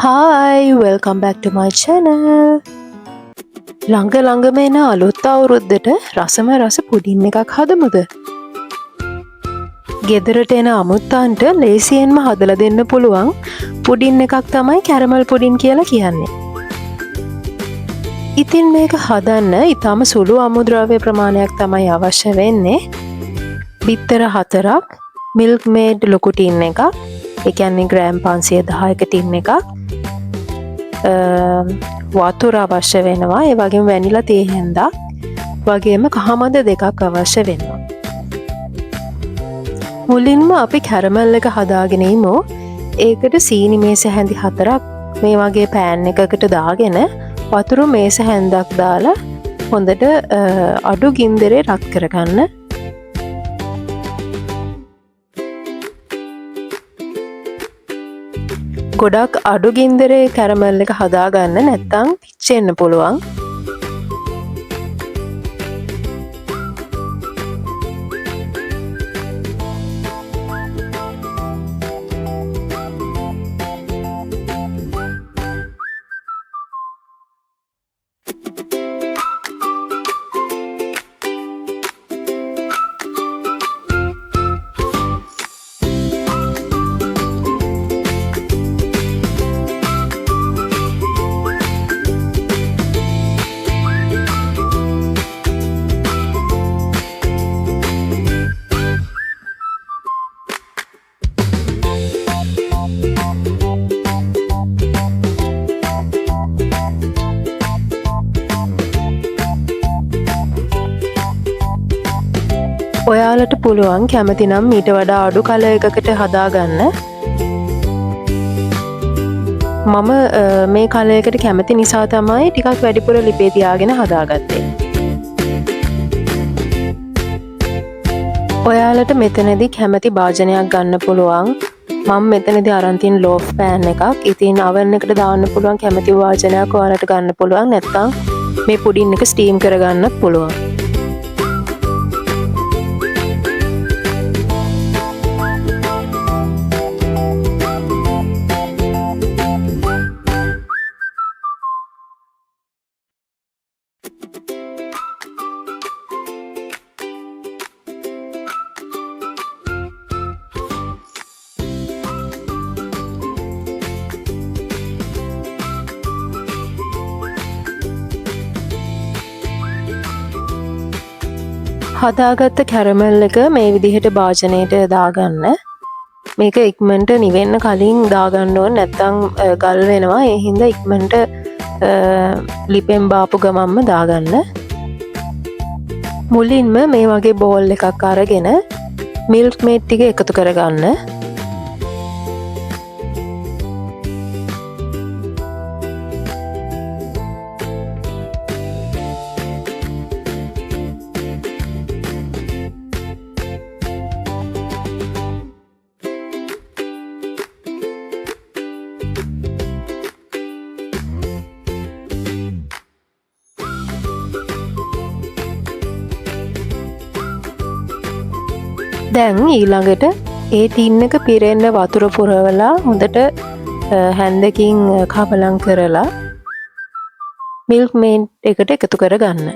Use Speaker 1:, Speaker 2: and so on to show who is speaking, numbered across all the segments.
Speaker 1: Hi, welcome back to my channel. ළඟ එන අලුත් අවුරුද්දට රසම රස පුඩින් එකක් හදමුද? ගෙදරට එන අමුත්තන්ට ලේසියෙන්ම හදලා දෙන්න පුළුවන් පුඩින් එකක් තමයි කැරමල් පුඩින් කියලා කියන්නේ. ඉතින් මේක හදන්න ඊටම සුළු අමුද්‍රව්‍ය ප්‍රමාණයක් තමයි අවශ්‍ය වෙන්නේ. බිත්තර 4ක්, මිල්ක් මේඩ් ලොකු ටින් එකක්, ඒ කියන්නේ ග්‍රෑම් 510ක ටින් එකක්, වතුර අවශ්‍ය වෙනවා, ඒ වගේම වැනිලා තේ හැන්දක්, වගේම කහමද දෙකක් අවශ්‍ය වෙනවා. මුලින්ම අපි කැරමල් එක හදාගෙන ඉමු. ඒකට සීනි මේස හැඳි 4ක් මේ වගේ පෑන් එකකට දාගෙන වතුර මේස හැන්දක් දාලා හොඳට අඩු ගින්දරේ රත් කරගන්න. ගොඩක් අඩු ගින්දරේ කැරමල් එක හදාගන්න, නැත්තම් පිච්චෙන්න පුළුවන්. ඔයාලට පුළුවන් කැමති නම් ඊට වඩා අඩු කල එකකට හදාගන්න. මම මේ කලයකට කැමති නිසා තමයි ටිකක් වැඩිපුර ලිපේ තියාගෙන හදාගත්තේ. ඔයාලට මෙතනදී කැමති භාජනයක් ගන්න පුළුවන්. මම මෙතනදී අරන් තියෙන ලෝෆ් පෑන් එකක්. ඉතින් oven එකට දාන්න පුළුවන් කැමති භාජනයක් ඔයාලට ගන්න පුළුවන්. නැත්නම් මේ පුඩින් එක ස්ටීම් කරගන්නත් පුළුවන්. හදාගත්ත කැරමල් එක මේ විදිහට භාජනයට දාගන්න. මේක ඉක්මනට නිවෙන්න කලින් දාගන්න ඕන, නැත්නම් ගල් වෙනවා. ඒ හින්දා ඉක්මනට ලිපෙන් බාපු ගමන්ම දාගන්න. මුලින්ම මේ වගේ බෝල් එකක් අරගෙන මිල්ක් මේඩ් ටික එකතු කරගන්න. දැන් ඊළඟට ඒ ටින් එක පිරෙන්න වතුර පුරවලා හොඳට හැන්දකින් කවලම් කරලා මිල්ක් මේඩ් එකට එකතු කරගන්න.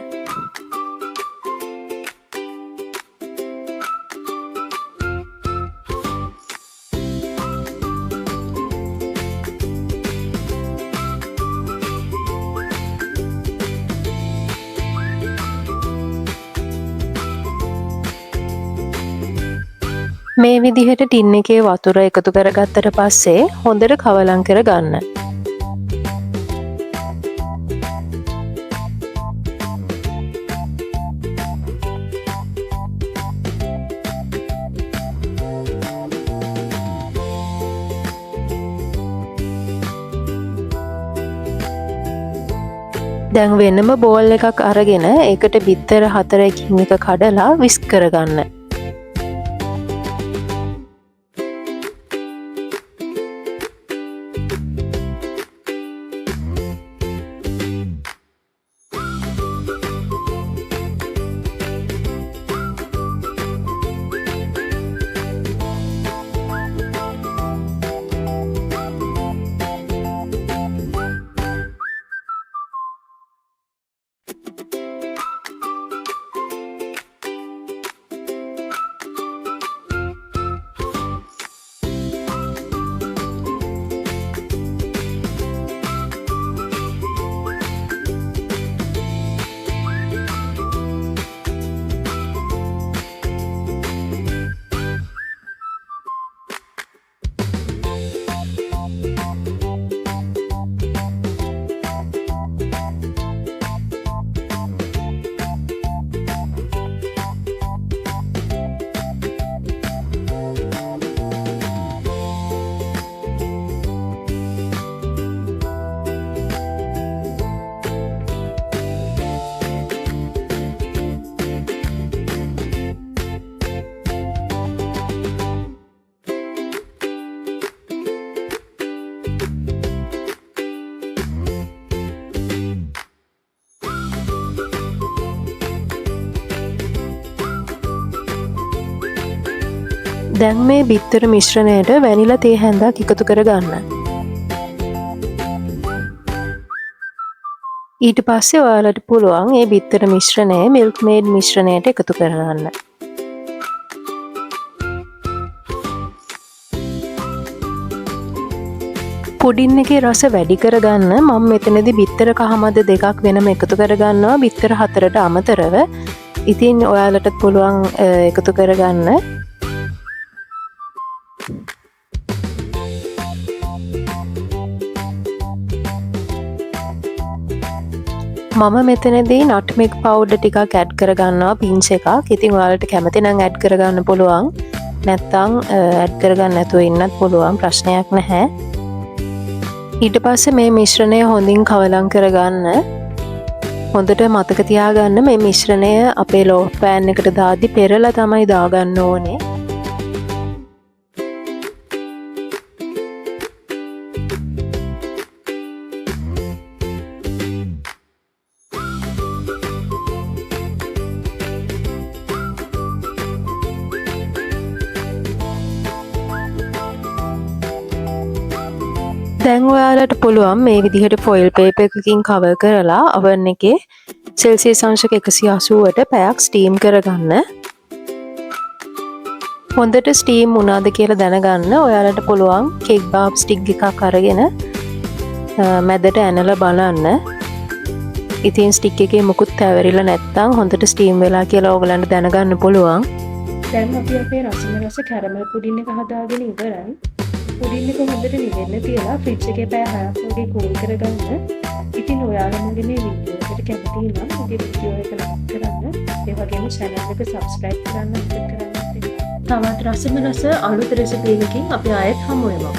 Speaker 1: මේ විදිහට ටින් එකේ වතුර එකතු කරගත්තට පස්සේ හොඳට කවලම් කරගන්න. දැන් වෙනම බෝල් එකක් අරගෙන ඒකට බිත්තර 4කින් එක කඩලා විස්ක් කරගන්න. දැන් මේ බිත්තර මිශ්‍රණයට වැනිලා තේ හැන්දක් එකතු කරගන්න. ඊට පස්සේ ඔයාලට පුළුවන් මේ බිත්තර මිශ්‍රණය මිල්ක් මේඩ් මිශ්‍රණයට එකතු කරගන්න. පුඩින් එකේ රස වැඩි කරගන්න මම මෙතනදී බිත්තර කහමද දෙකක් වෙනම එකතු කරගන්නවා බිත්තර 4ට අමතරව. ඉතින් ඔයාලට පුළුවන් එකතු කරගන්න. මම මෙතනදී නට්මෙග් පවුඩර් ටිකක් ඇඩ් කරගන්නවා පින්ච් එකක්. ඉතින් ඔයාලට කැමති නම් ඇඩ් කරගන්න පුළුවන්. නැත්නම් ඇඩ් කරගන්න නැතුව ඉන්නත් පුළුවන් ප්‍රශ්නයක් නැහැ. ඊට පස්සේ මේ මිශ්‍රණය හොඳින් කවලම් කරගන්න. හොඳට මතක තියාගන්න මේ මිශ්‍රණය අපේ ලෝෆ් පෑන් එකට දාද්දි පෙරලා තමයි දාගන්න ඕනේ. දැන් ඔයාලට පුළුවන් මේ විදිහට ෆොයිල් පේපර් එකකින් කවර් කරලා oven එකේ සෙල්සියස් අංශක 180ට පැයක් ස්ටීම් කරගන්න. හොඳට ස්ටීම් වුණාද කියලා දැනගන්න ඔයාලට පුළුවන් කේක් බාබ් ස්ටික් එකක් අරගෙන මැදට ඇනලා බලන්න. ඉතින් ස්ටික් එකේ මුකුත් තැවරිලා නැත්නම් හොඳට ස්ටීම් වෙලා කියලා ඔයගලන්ට දැනගන්න පුළුවන්. දැන් අපි අපේ රස කැරමල් පුඩින් එක හදාගෙන ඉවරයි. පුඩින් එක හොඳට නිවෙන්න තියලා ෆ්‍රිජ් එකේ පැය 6ක් වගේ කූල් කරගන්න. ඉතින් ඔයාලා මගේ මේ වීඩියෝ එකට කැමති නම් මගේ වීඩියෝ එක ලයික් කරන්න. ඒ වගේම channel එක subscribe කරන්න. තවත් රසම රස අලුත් රෙසිපි එකකින් අපි ආයෙත් හමු වෙමු.